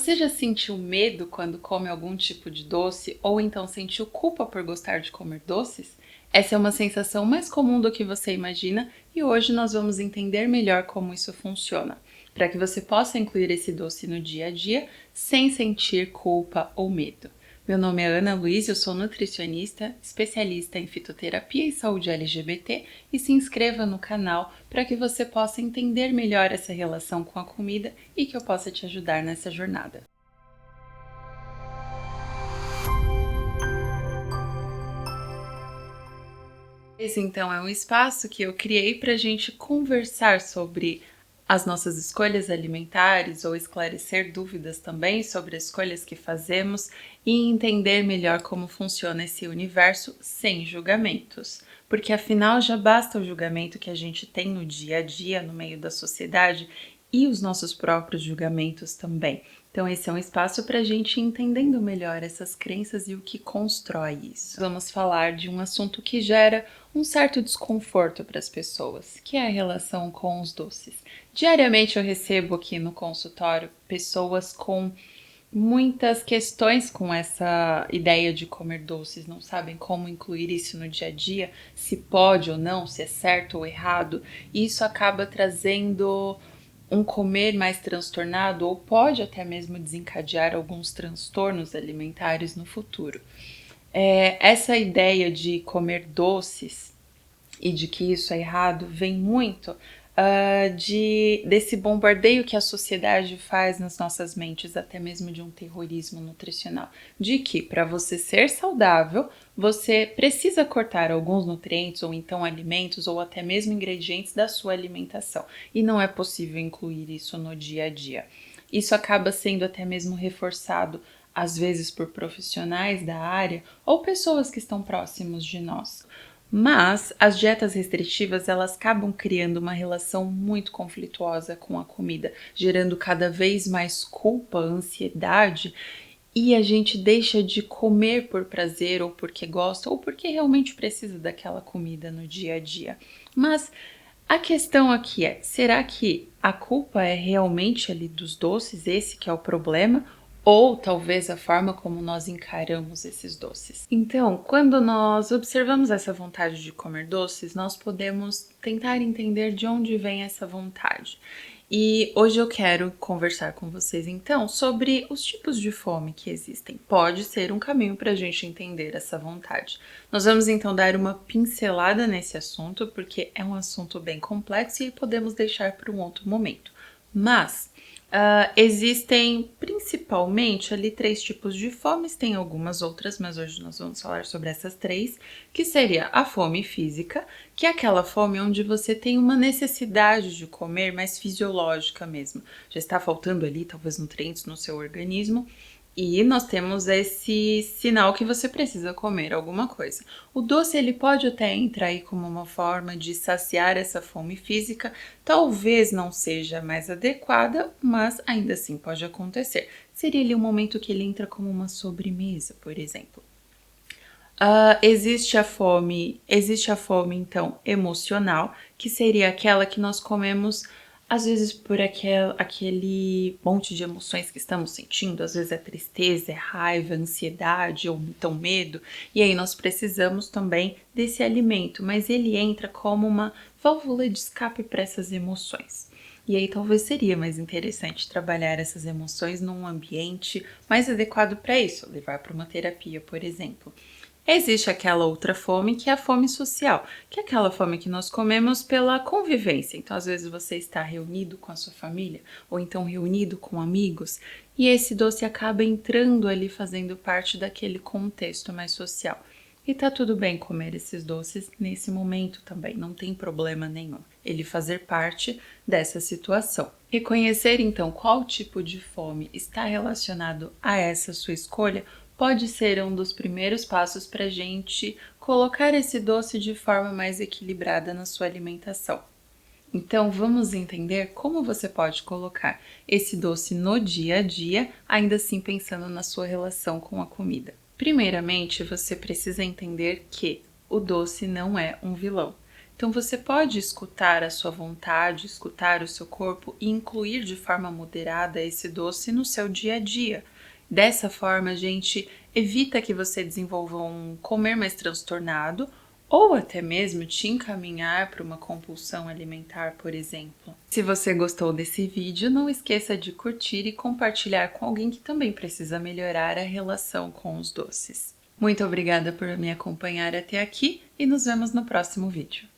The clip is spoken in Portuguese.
Você já sentiu medo quando come algum tipo de doce ou então sentiu culpa por gostar de comer doces? Essa é uma sensação mais comum do que você imagina e hoje nós vamos entender melhor como isso funciona, para que você possa incluir esse doce no dia a dia sem sentir culpa ou medo. Meu nome é Ana Luiz, eu sou nutricionista, especialista em fitoterapia e saúde LGBT e se inscreva no canal para que você possa entender melhor essa relação com a comida e que eu possa te ajudar nessa jornada. Esse então é um espaço que eu criei para a gente conversar sobre as nossas escolhas alimentares ou esclarecer dúvidas também sobre as escolhas que fazemos e entender melhor como funciona esse universo sem julgamentos. Porque afinal já basta o julgamento que a gente tem no dia a dia, no meio da sociedade e os nossos próprios julgamentos também. Então, esse é um espaço para a gente ir entendendo melhor essas crenças e o que constrói isso. Vamos falar de um assunto que gera um certo desconforto para as pessoas, que é a relação com os doces. Diariamente eu recebo aqui no consultório pessoas com muitas questões com essa ideia de comer doces, não sabem como incluir isso no dia a dia, se pode ou não, se é certo ou errado, e isso acaba trazendo um comer mais transtornado ou pode até mesmo desencadear alguns transtornos alimentares no futuro. Essa ideia de comer doces e de que isso é errado vem muito desse bombardeio que a sociedade faz nas nossas mentes, até mesmo de um terrorismo nutricional, de que para você ser saudável, você precisa cortar alguns nutrientes ou então alimentos ou até mesmo ingredientes da sua alimentação e não é possível incluir isso no dia a dia. Isso acaba sendo até mesmo reforçado às vezes por profissionais da área ou pessoas que estão próximos de nós. Mas as dietas restritivas elas acabam criando uma relação muito conflituosa com a comida, gerando cada vez mais culpa, ansiedade e a gente deixa de comer por prazer ou porque gosta ou porque realmente precisa daquela comida no dia a dia. Mas a questão aqui é, será que a culpa é realmente ali dos doces, esse que é o problema? Ou talvez a forma como nós encaramos esses doces. Então, quando nós observamos essa vontade de comer doces, nós podemos tentar entender de onde vem essa vontade. E hoje eu quero conversar com vocês então sobre os tipos de fome que existem. Pode ser um caminho para a gente entender essa vontade. Nós vamos então dar uma pincelada nesse assunto, porque é um assunto bem complexo e podemos deixar para um outro momento. Mas existem principalmente ali 3 tipos de fomes, tem algumas outras, mas hoje nós vamos falar sobre essas 3, que seria a fome física, que é aquela fome onde você tem uma necessidade de comer mais fisiológica mesmo. Já está faltando ali talvez nutrientes no seu organismo, e nós temos esse sinal que você precisa comer alguma coisa. O doce ele pode até entrar aí como uma forma de saciar essa fome física, talvez não seja mais adequada, mas ainda assim pode acontecer. Seria ali um momento que ele entra como uma sobremesa, por exemplo. Existe a fome então emocional, que seria aquela que nós comemos às vezes por aquele monte de emoções que estamos sentindo, às vezes é tristeza, é raiva, ansiedade ou então medo, e aí nós precisamos também desse alimento, mas ele entra como uma válvula de escape para essas emoções. E aí talvez seria mais interessante trabalhar essas emoções num ambiente mais adequado para isso, levar para uma terapia, por exemplo. Existe aquela outra fome que é a fome social, que é aquela fome que nós comemos pela convivência. Então, às vezes você está reunido com a sua família ou então reunido com amigos e esse doce acaba entrando ali fazendo parte daquele contexto mais social. E tá tudo bem comer esses doces nesse momento também, não tem problema nenhum ele fazer parte dessa situação. Reconhecer então qual tipo de fome está relacionado a essa sua escolha pode ser um dos primeiros passos para a gente colocar esse doce de forma mais equilibrada na sua alimentação. Então, vamos entender como você pode colocar esse doce no dia a dia, ainda assim pensando na sua relação com a comida. Primeiramente, você precisa entender que o doce não é um vilão. Então você pode escutar a sua vontade, escutar o seu corpo e incluir de forma moderada esse doce no seu dia a dia. Dessa forma, a gente evita que você desenvolva um comer mais transtornado ou até mesmo te encaminhar para uma compulsão alimentar, por exemplo. Se você gostou desse vídeo, não esqueça de curtir e compartilhar com alguém que também precisa melhorar a relação com os doces. Muito obrigada por me acompanhar até aqui e nos vemos no próximo vídeo.